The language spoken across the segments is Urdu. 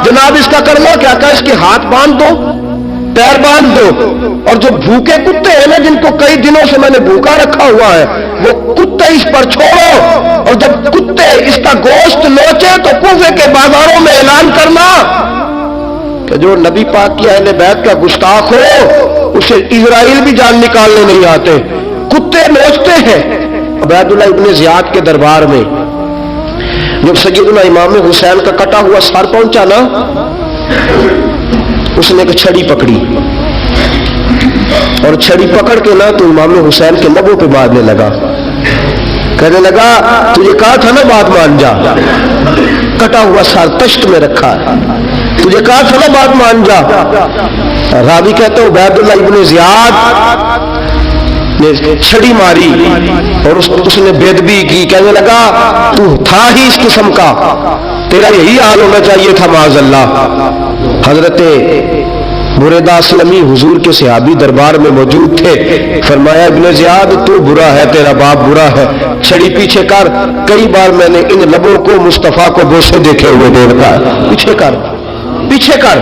جناب اس کا کرنا کیا تھا؟ اس کے ہاتھ باندھ دو، پیر باندھ دو، اور جو بھوکے کتے ہیں نا جن کو کئی دنوں سے میں نے بھوکا رکھا ہوا ہے، وہ کتے اس پر چھوڑو، اور جب کتے اس کا گوشت نوچے تو کوفے کے بازاروں میں اعلان کرنا کہ جو نبی پاک کی اہل بیت کا گستاخ ہو اسے اسرائیل بھی جان نکالنے نہیں آتے، کتے نوچتے ہیں۔ عبید اللہ ابن زیاد کے دربار میں جب سیدنا امام حسین کا کٹا ہوا سر پہنچا نا، اس نے ایک چھڑی پکڑی اور چھڑی پکڑ کے نا تو امام حسین کے لبوں پہ باندھنے لگا، کہنے لگا تجھے کہا تھا نا بات مان جا، کٹا ہوا سر تشت میں رکھا ہے، تجھے کہا تھا نا بات مان جا۔ راوی کہتے ہیں عبید اللہ ابن زیاد نے چھڑی ماری اور اس نے بےدبی کی، کہنے لگا تو تھا ہی اس قسم کا، تیرا یہی حال ہونا چاہیے تھا معاذ اللہ۔ حضرت بریدہ اسلمی حضور کے صحابی دربار میں موجود تھے، فرمایا ابن زیاد تو برا ہے، تیرا باپ برا ہے، چھڑی پیچھے کر۔ کئی بار میں نے ان لبوں کو مصطفیٰ کو بوسے دیکھے ہوئے دیکھا، پیچھے کر، پیچھے کر،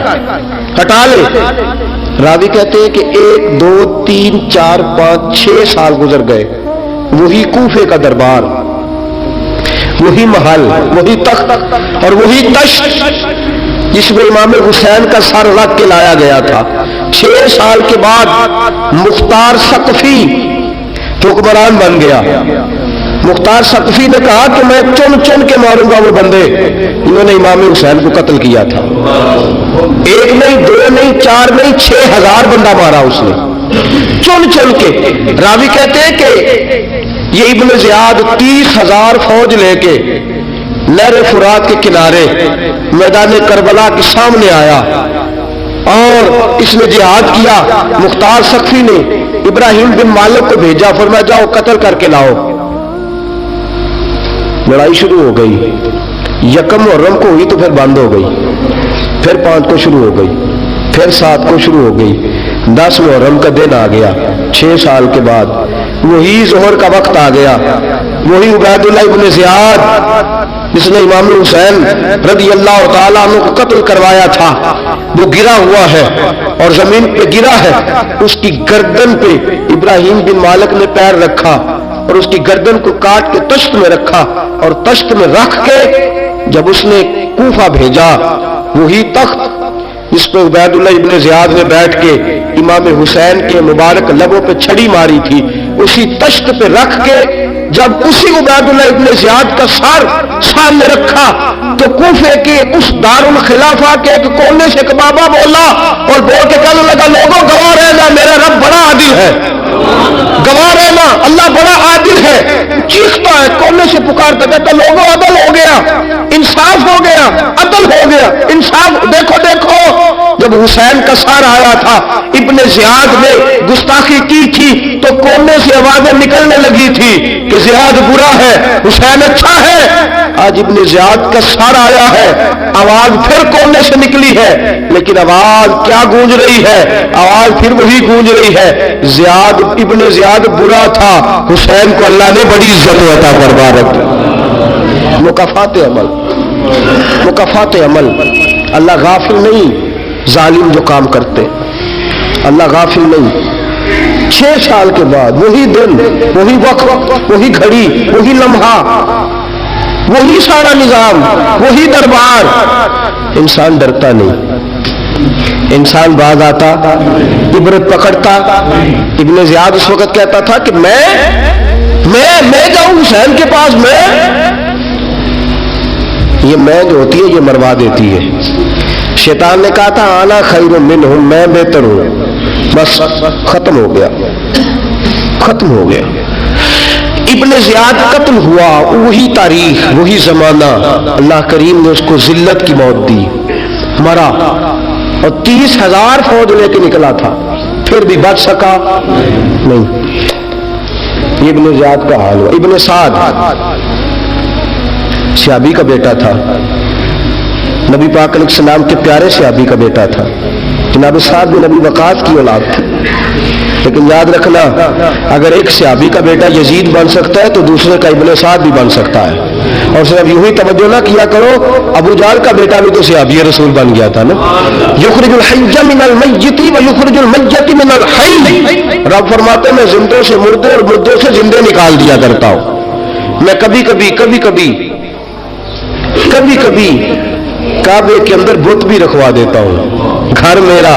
ہٹا لے۔ راوی کہتے ہیں کہ 1 2 3 4 5 6 سال گزر گئے، وہی کوفے کا دربار، وہی محل، وہی تخت اور وہی تشت جس میں امام حسین کا سر رکھ کے لایا گیا تھا۔ 6 سال کے بعد مختار ثقفی حکمران بن گیا۔ مختار ثقفی نے کہا کہ میں چن چن کے ماروں گا وہ بندے انہوں نے امام حسین کو قتل کیا تھا۔ 1 نہیں 2 نہیں 4 نہیں 6000 بندہ مارا اس نے چن چن کے۔ راوی کہتے ہیں کہ یہ ابن زیاد 30,000 فوج لے کے نہر فرات کے کنارے میدان کربلا کے سامنے آیا اور اس نے جہاد کیا۔ مختار ثقفی نے ابراہیم بن مالک کو بھیجا، فرمایا جاؤ قتل کر کے لاؤ۔ لڑائی شروع ہو گئی، 1 محرم کو ہوئی تو پھر بند ہو گئی، پھر 5 کو شروع ہو گئی، پھر 7 کو شروع ہو گئی، 10 محرم کا دن آ گیا۔ 6 سال کے بعد وہی ظہر کا وقت آ گیا، وہی عبید اللہ ابن زیاد جس نے امام حسین رضی اللہ تعالیٰ عنہ کو قتل کروایا تھا، وہ گرا ہوا ہے اور زمین پہ گرا ہے۔ اس کی گردن پہ ابراہیم بن مالک نے پیر رکھا اور اس کی گردن کو کاٹ کے تشت میں رکھا، اور تشت میں رکھ کے جب اس نے کوفہ بھیجا، وہی تخت جس پہ عبید اللہ ابن زیاد نے بیٹھ کے امام حسین کے مبارک لبوں پہ چھڑی ماری تھی، اسی تشت پہ رکھ کے جب اسی عبید اللہ ابن زیاد کا سر سامنے رکھا تو کوفے کے اس دارالخلافہ کے ایک کونے سے ایک بابا بولا اور بول کے کہنے لگا لوگوں گواہ رہنا میرا رب بڑا عادل ہے، گواہ رہنا اللہ بڑا عادل ہے۔ چیختا ہے کونے سے پکارتا کہتا لوگوں عدل ہو گیا، انصاف ہو گیا، عدل ہو گیا، انصاف۔ دیکھو دیکھو جب حسین کا سر آیا تھا ابن زیاد نے گستاخی کی تھی تو کونے سے آوازیں نکلنے لگی تھی کہ زیاد برا ہے حسین اچھا ہے۔ آج ابن زیاد کا سر آیا ہے، آواز پھر کونے سے نکلی ہے، لیکن آواز کیا گونج رہی ہے؟ آواز پھر وہی گونج رہی ہے، زیاد ابن زیاد برا تھا، حسین کو اللہ نے بڑی عزت عطا فرما رکھی۔ مکافات عمل، مکافات عمل، اللہ غافل نہیں ظالم جو کام کرتے، اللہ غافل نہیں۔ 6 سال کے بعد وہی دن، وہی وقت، وہی گھڑی، وہی لمحہ، وہی سارا نظام، وہی دربار۔ انسان ڈرتا نہیں، انسان باز آتا، عبرت پکڑتا۔ ابن زیاد اس وقت کہتا تھا کہ میں جاؤں حسین کے پاس، یہ میں جو ہوتی ہے یہ مروا دیتی ہے۔ شیطان نے کہا تھا آنا خیر منہم، میں بہتر ہوں، بس ختم ہو گیا، ختم ہو گیا۔ ابن زیاد قتل ہوا، وہی تاریخ، وہی زمانہ، اللہ کریم نے اس کو ذلت کی موت دی، مرا، اور 30,000 فوج لے کے نکلا تھا، پھر بھی بچ سکا نہیں۔ یہ ابن زیاد کا حال ہوا۔ ابن سعد صحابی کا بیٹا تھا، نبی پاک علیہ السلام کے پیارے صحابی کا بیٹا تھا، جناب سعد بن ابی وقاص کی اولاد تھی۔ لیکن یاد رکھنا اگر ایک صحابی کا بیٹا یزید بن سکتا ہے تو دوسرے کا ابن سعد بھی بن سکتا ہے. اور صرف یوں ہی توجہ نہ کیا کرو, ابو جہل کا بیٹا بھی تو صحابی رسول بن گیا تھا نا. یخرج الحی من المیت ویخرج المیت من الحی. رب فرماتے ہیں میں زندوں سے مردے اور مردوں سے زندے نکال دیا کرتا ہوں. میں کبھی کبھی کعبے کے اندر بت بھی رکھوا دیتا ہوں. گھر میرا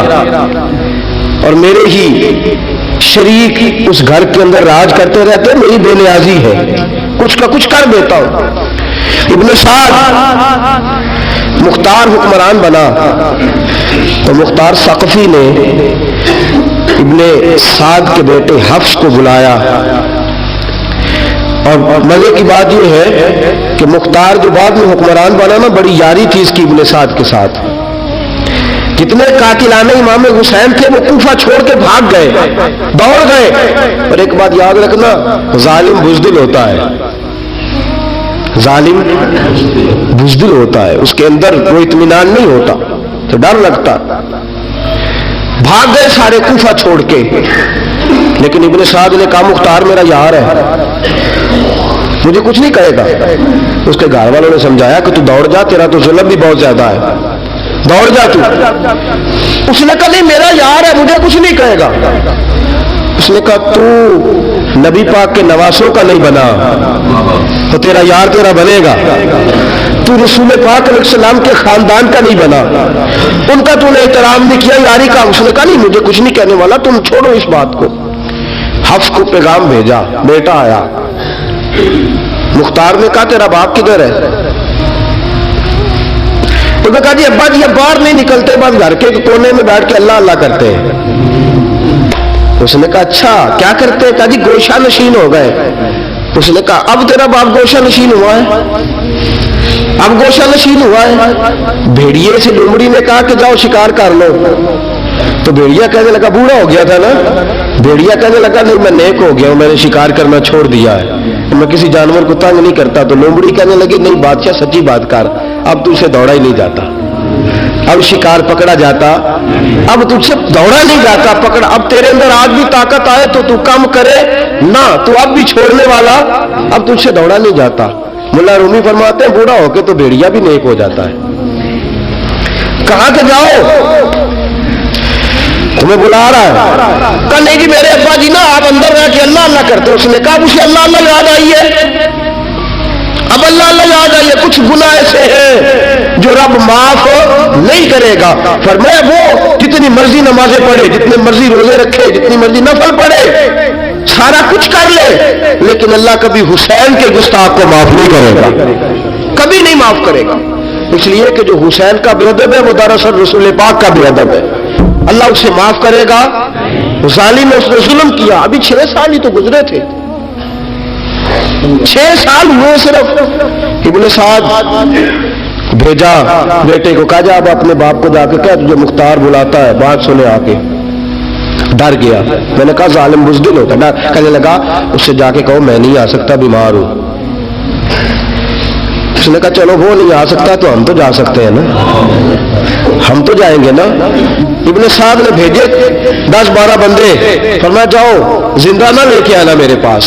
اور میرے ہی شریک اس گھر کے اندر راج کرتے رہتے, میری بے نیازی ہے, کچھ کا کچھ کر دیتا ہوں. ابن سعد مختار حکمران بنا تو مختار ثقفی نے ابن سعد کے بیٹے حفص کو بلایا. اور مزے کی بات یہ ہے کہ مختار جو بعد میں حکمران بنا نا, بڑی یاری تھی اس کی ابن سعد کے ساتھ. کتنے قاتلانہ امام حسین تھے وہ کوفہ چھوڑ کے بھاگ گئے, دوڑ گئے. اور ایک بات یاد رکھنا, ظالم بزدل ہوتا ہے, ظالم بزدل ہوتا ہے, اس کے اندر کوئی اطمینان نہیں ہوتا, تو ڈر لگتا. بھاگ گئے سارے کوفہ چھوڑ کے. لیکن ابن سعد نے کہا مختار میرا یار ہے, مجھے کچھ نہیں کہے گا. اس کے گھر والوں نے سمجھایا کہ تو دوڑ جا, تیرا تو ظلم بھی بہت زیادہ ہے, دوڑ جا تو. اس نے کہا نہیں میرا یار ہے, مجھے کچھ نہیں کہے گا. اس نے کہا تو نبی پاک کے نواسوں کا نہیں بنا تو تیرا یار تیرا بنے گا. تو رسول پاک علیہ السلام کے خاندان کا نہیں بنا, ان کا تو نے احترام نہیں کیا, یاری کا. اس نے کہا نہیں مجھے کچھ نہیں کہنے والا, تم چھوڑو اس بات کو. حفص کو پیغام بھیجا, بیٹا آیا. مختار نے کہا تیرا باپ کدھر ہے؟ تو نے کہا جی ابا جی اب باہر نہیں نکلتے, بس گھر کے کونے میں بیٹھ کے اللہ اللہ کرتے ہیں. اس نے کہا اچھا کیا کرتے ہیں؟ کہا جی گوشہ نشین ہو گئے. اس نے کہا اب تیرا باپ گوشہ نشین ہوا ہے؟ اب گوشہ نشین ہوا ہے. بھیڑیے سے لومڑی نے کہا کہ جاؤ شکار کر لو. تو بھیڑیا کہنے لگا, بوڑھا ہو گیا تھا نا, بھیڑیا کہنے لگا نہیں میں نیک ہو گیا ہوں, میں نے شکار کرنا چھوڑ دیا ہے, میں کسی جانور کو تنگ نہیں کرتا. تو لومڑی کہنے لگی نہیں بادشاہ سچی بات کر, اب تجھ سے دوڑا ہی نہیں جاتا, اب شکار پکڑا جاتا, اب تجھ سے دوڑا نہیں جاتا پکڑا. اب تیرے اندر آج بھی طاقت آئے تو کم کرے نہ, تو اب بھی چھوڑنے والا, اب تجھ سے دوڑا نہیں جاتا. ملا رومی فرماتے ہیں بوڑھا ہو کے تو بھیڑیا بھی نیک ہو جاتا ہے. کہاں کہ جاؤ تمہیں بلا رہا ہے. کہا نہیں جی میرے ابا جی نا آپ اندر رہ کے اللہ اللہ کرتے. اس نے کہا مجھے اللہ اللہ یاد آئی ہے, اب اللہ اللہ یاد آئی ہے, کچھ گناہ ایسے ہیں جو رب معاف نہیں کرے گا. فرمایا وہ جتنی مرضی نمازیں پڑھے, جتنے مرضی روزے رکھے, جتنی مرضی نفل پڑھے, سارا کچھ کر لے, لیکن اللہ کبھی حسین کے گستاخ کو معاف نہیں کرے گا, کبھی نہیں معاف کرے گا. اس لیے کہ جو حسین کا بے ادب ہے وہ دراصل رسول پاک کا بے ادب ہے. اللہ اسے معاف کرے گا. ظالم نے اس نے ظلم کیا. ابھی 6 سال ہی تو گزرے تھے, 6 سال ہوئے صرف. ابن سعد بھیجا بیٹے کو, کہا جا اب اپنے باپ کو جا کے کہہ تجھے مختار بلاتا ہے, بات سنے آ کے. ڈر گیا. میں نے کہا ظالم بزدل ہوتا ہے. کہنے لگا اس سے جا کے کہو میں نہیں آ سکتا, بیمار ہوں. اس نے کہا چلو وہ نہیں آ سکتا تو ہم تو جا سکتے ہیں نا, ہم تو جائیں گے نا. ابن سعد نے بھیجے 10-12 بندے, فرمایا جاؤ زندہ نہ لے کے آنا میرے پاس,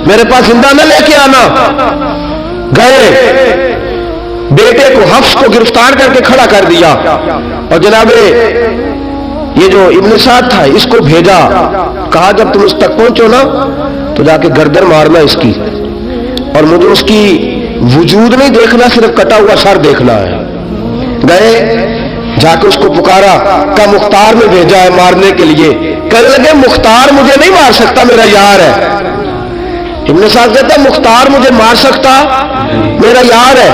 میرے پاس زندہ نہ لے کے آنا. گئے, بیٹے کو حفص کو گرفتار کر کے کھڑا کر دیا, اور جناب یہ جو ابن سعد تھا اس کو بھیجا, کہا جب تم اس تک پہنچو نا تو جا کے گردن مارنا اس کی, اور مجھے اس کی وجود نہیں دیکھنا, صرف کٹا ہوا سر دیکھنا ہے. گئے, جا کے اس کو پکارا, کا مختار میں بھیجا ہے مارنے کے لیے. کہنے لگے مختار مجھے نہیں مار سکتا, میرا یار ہے. ابن سعد کہتا ہے مختار مجھے مار سکتا, میرا یار ہے.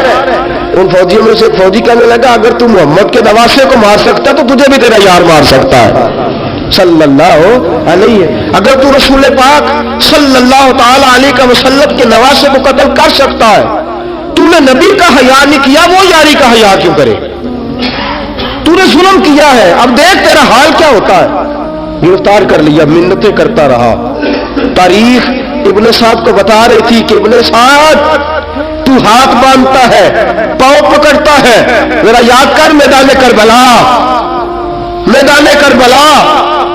ان فوجیوں میں سے ایک فوجی کہنے لگا اگر تو محمد کے نواسے کو مار سکتا تو تجھے بھی تیرا یار مار سکتا ہے صلی اللہ علیہ. اگر تو رسول پاک صلی اللہ تعالی علیہ وسلم کے نواسے کو قتل کر سکتا ہے, تو نے نبی کا حیا نہیں کیا, وہ یاری کا حیا کیوں کرے؟ تو نے ظلم کیا ہے, اب دیکھ تیرا حال کیا ہوتا ہے. گرفتار کر لیا, منتیں کرتا رہا. تاریخ ابن سعد کو بتا رہی تھی کہ ابن سعد تو ہاتھ باندھتا ہے, پاؤں پکڑتا ہے, ذرا یاد کر میدان کربلا, میدان کربلا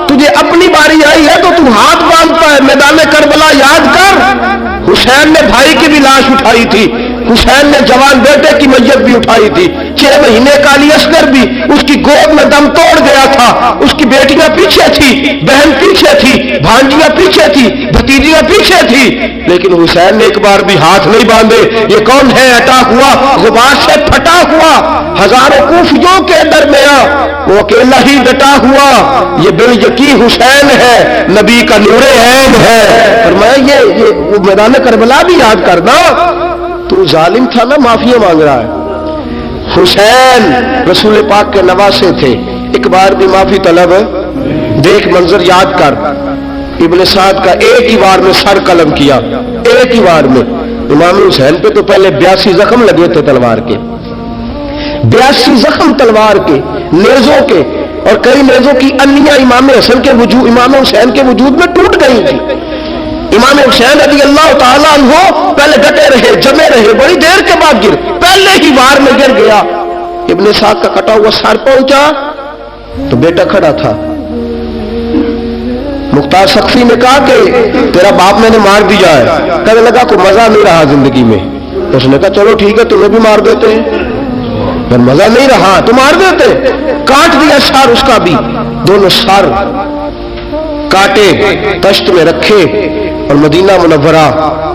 تجھے تجھے اپنی باری آئی ہے تو تو ہاتھ باندھتا ہے. میدان کربلا یاد کر, حسین نے بھائی کی بھی لاش اٹھائی تھی, حسین نے جوان بیٹے کی میت بھی اٹھائی تھی, 6 مہینے کا علی اصغر بھی اس کی گود میں دم توڑ گیا تھا. اس کی بیٹیاں پیچھے تھی, بہن پیچھے تھی, بھانجیاں پیچھے تھی, بھتیجیاں پیچھے تھی, لیکن حسین نے ایک بار بھی ہاتھ نہیں باندھے. یہ کون ہے اٹا ہوا, غبار سے پھٹا ہوا, ہزاروں کوفیوں کے درمیان وہ اکیلا ہی ڈٹا ہوا. یہ بال یقین حسین ہے, نبی کا نور عین ہے. فرمایا یہ وہ میدان کربلا بھی یاد کرنا. تو ظالم تھا نا, معافی مانگ رہا ہے. حسین رسول پاک کے نواسے تھے, ایک بار بھی معافی طلب. دیکھ منظر یاد کر, ابن سعد کا ایک ہی بار میں سر قلم کیا, ایک ہی بار میں. امام حسین پہ تو پہلے 82 زخم لگے تھے تلوار کے, 82 زخم تلوار کے, نیزوں کے, اور کئی نیزوں کی انیاں امام حسن کے وجود, امام حسین کے وجود میں ٹوٹ گئی تھی. امام حسین رضی اللہ تعالیٰ عنہ پہلے ڈٹے رہے, جمے رہے, بڑی دیر کے بعد گر, پہلے ہی بار میں گر گیا. ابن سعد کا کٹا ہوا سر پہنچا تو بیٹا کھڑا تھا. مختار سقفی نے کہا کہ تیرا باپ میں نے مار دیا ہے. کہنے لگا کوئی مزہ نہیں رہا زندگی میں. اس نے کہا چلو ٹھیک ہے, تمہیں بھی مار دیتے ہیں. مزہ نہیں رہا تو مار دیتے. کاٹ دیا سر اس کا بھی, دونوں سر کاٹے, تشت میں رکھے, اور مدینہ منورہ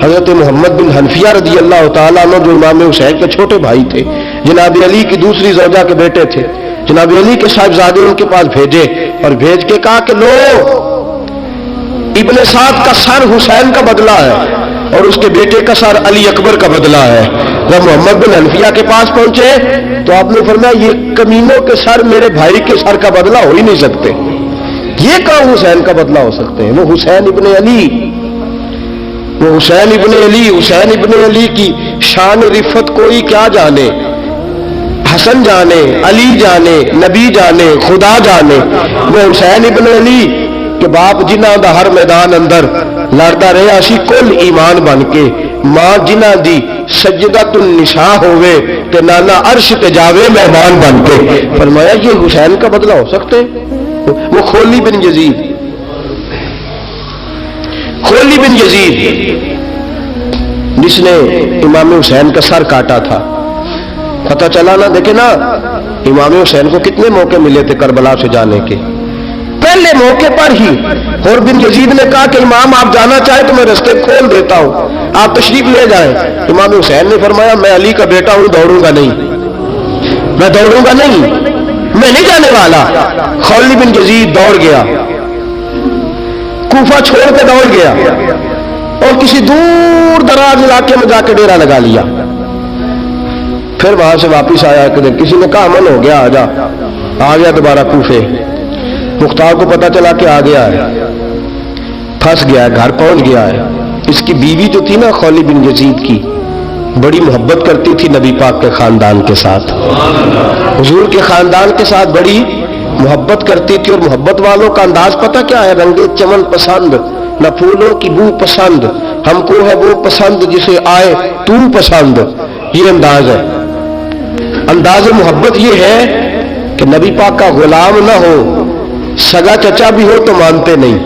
حضرت محمد بن حنفیہ رضی اللہ تعالیٰ عنہ جو امام حسین کے چھوٹے بھائی تھے, جناب علی کی دوسری زوجہ کے بیٹے تھے, جناب علی کے صاحبزادے ان کے پاس بھیجے, اور بھیج کے کہا کہ لو ابن سعد کا سر حسین کا بدلہ ہے, اور اس کے بیٹے کا سر علی اکبر کا بدلہ ہے. جب محمد بن حنفیہ کے پاس پہنچے تو آپ نے فرمایا یہ کمینوں کے سر میرے بھائی کے سر کا بدلہ ہو ہی نہیں سکتے. یہ کہاں حسین کا بدلہ ہو سکتے ہیں؟ وہ حسین ابن علی, وہ حسین ابن علی. حسین ابن علی کی شان رفت کوئی کیا جانے, حسن جانے, علی جانے, نبی جانے, خدا جانے. وہ حسین ابن علی کہ باپ جنہ دا ہر میدان اندر لڑتا رہا سی کل ایمان بن کے, ماں جنہ دی سجدۃ النساء ہوئے تے نانا عرش تے جاوے مہمان بن کے. فرمایا یہ حسین کا بدلہ ہو سکتے؟ وہ خولی بن یزید, خولی بن یزید جس نے امام حسین کا سر کاٹا تھا. پتہ چلا نا, دیکھے نا امام حسین کو کتنے موقع ملے تھے کربلا سے جانے کے. پہلے موقع پر ہی اور بن یزید نے کہا کہ امام آپ جانا چاہیں تو میں رستے کھول دیتا ہوں, آپ تشریف لے جائیں. امام حسین نے فرمایا میں علی کا بیٹا ہوں, دوڑوں گا نہیں, میں دوڑوں گا نہیں, میں نہیں جانے والا. خولی بن یزید دوڑ گیا, کوفہ چھوڑ کے دوڑ گیا, اور کسی دور دراز علاقے میں جا کے ڈیرا لگا لیا. پھر وہاں سے واپس آیا کہ کسی نے کہا امن ہو گیا, آ گیا دوبارہ کوفے. مختار کو پتا چلا کہ آ گیا ہے, پھنس گیا ہے, گھر پہنچ گیا ہے. اس کی بیوی جو تھی نا خولی بن یزید کی, بڑی محبت کرتی تھی نبی پاک کے خاندان کے ساتھ, حضور کے خاندان کے ساتھ بڑی محبت کرتی تھی. اور محبت والوں کا انداز پتہ کیا ہے؟ رنگ چمن پسند, نہ پھولوں کی بو پسند, ہم کو ہے وہ پسند جسے آئے تو پسند. یہ انداز ہے. انداز محبت یہ ہے کہ نبی پاک کا غلام نہ ہو, سگا چچا بھی ہو تو مانتے نہیں,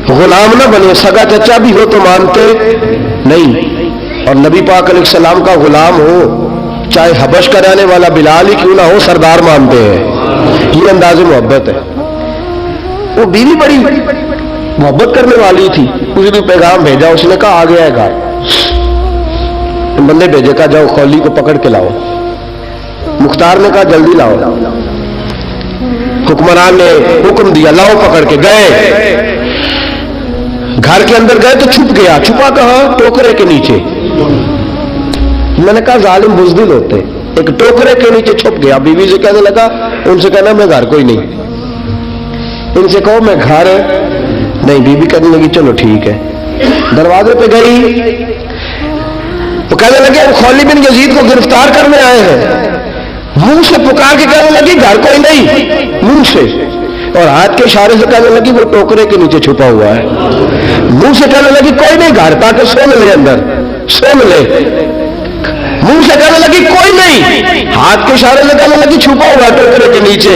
غلام نہ بنے, سگا چچا بھی ہو تو مانتے نہیں. اور نبی پاک علیہ السلام کا غلام ہو, چاہے حبش کا رہنے والا بلال ہی کیوں نہ ہو, سردار مانتے ہیں. یہ انداز محبت ہے. وہ بیوی بڑی محبت کرنے والی تھی, اس نے پیغام بھیجا, اس نے کہا آ گیا ہے گھر. بندے بھیجے, کہا جاؤ خولی کو پکڑ کے لاؤ. مختار نے کہا جلدی لاؤ. حکمران نے حکم دیا, لاؤ پکڑ کے. گئے گھر کے اندر گئے تو چھپ گیا. چھپا کہاں؟ ٹوکرے کے نیچے. میں نے کہا ظالم بزدل ہوتے, ایک ٹوکرے کے نیچے چھپ گیا. بیوی سے کہنے لگا, ان سے کہنا میں گھر کوئی نہیں, ان سے کہو میں گھر نہیں. بیوی کہنے لگی چلو ٹھیک ہے. دروازے پہ گئی تو کہنے لگے خولی بن یزید کو گرفتار کرنے آئے ہیں. منہ سے پکار کے کہنے لگی گھر کوئی نہیں, منہ سے, اور ہاتھ کے اشارے سے کہنے لگی وہ ٹوکرے کے نیچے چھپا ہوا ہے. منہ سے کہنے لگی کوئی نہیں گھر, تاکہ سو ملے اندر, سو ملے. منہ سے کہنے لگی کوئی نہیں, ہاتھ کے اشارے سے کہنے لگی چھپا ہوا ٹوکرے کے نیچے.